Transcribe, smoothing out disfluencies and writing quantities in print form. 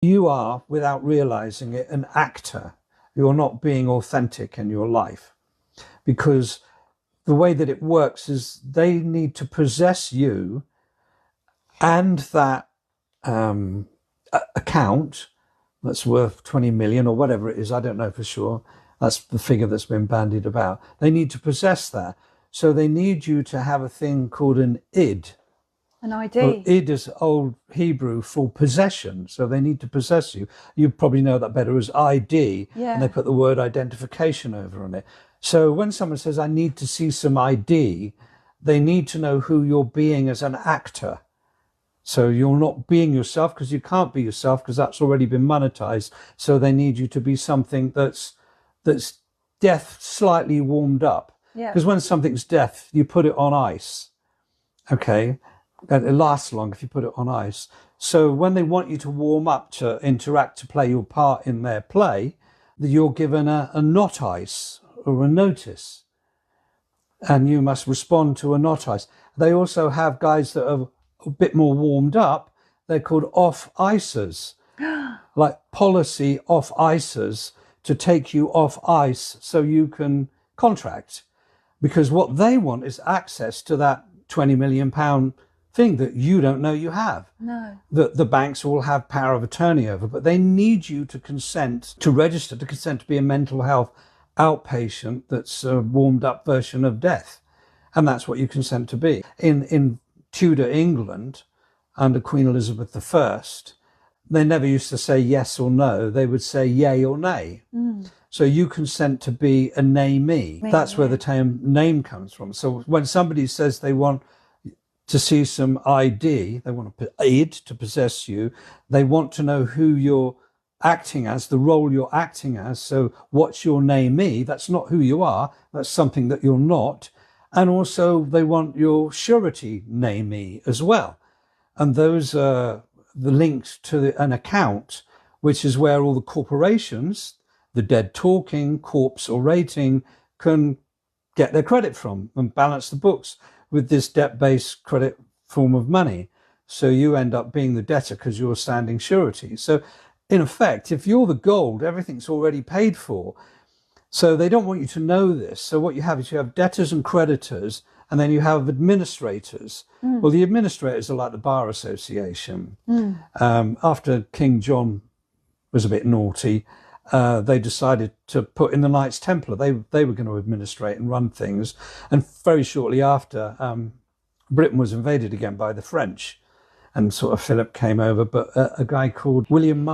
You are, without realizing it, an actor. You're not being authentic in your life, because the way that it works is they need to possess you and that account that's worth 20 million or whatever it is. I don't know for sure. That's the figure that's been bandied about. They need to possess that. So they need you to have a thing called an id. An ID. Well, id is Old Hebrew for possession. So they need to possess you. You probably know that better as ID. Yeah. And they put the word identification over on it. So when someone says, I need to see some ID, they need to know who you're being as an actor. So you're not being yourself, because you can't be yourself, because that's already been monetized. So they need you to be something that's death slightly warmed up. Yeah. Because when something's death, you put it on ice. Okay. And it lasts long if you put it on ice. So when they want you to warm up, to interact, to play your part in their play, you're given a not ice or a notice. And you must respond to a not ice. They also have guys that are a bit more warmed up. They're called off icers, like policy off icers, to take you off ice so you can contract. Because what they want is access to that £20 million thing that you don't know you have. No. The banks all have power of attorney over, but they need you to consent, to register, to consent to be a mental health outpatient that's a warmed up version of death. And that's what you consent to be. In Tudor England, under Queen Elizabeth I, they never used to say yes or no. They would say yay or nay. Mm. So you consent to be a namee. That's where the term name comes from. So when somebody says they want to see some ID, they want id to possess you, they want to know who you're acting as, the role you're acting as. So what's your namee? That's not who you are. That's something that you're not. And also they want your surety namee as well. And those are the links to an account, which is where all the corporations, the dead talking, corpse orating, can get their credit from and balance the books with this debt-based credit form of money. So you end up being the debtor because you're standing surety. So in effect, if you're the gold, everything's already paid for. So they don't want you to know this. So what you have is you have debtors and creditors, and then you have administrators. Mm. Well, the administrators are like the Bar Association. Mm. After King John was a bit naughty, they decided to put in the Knights Templar. They were going to administrate and run things. And very shortly after, Britain was invaded again by the French. And sort of Philip came over, but a guy called William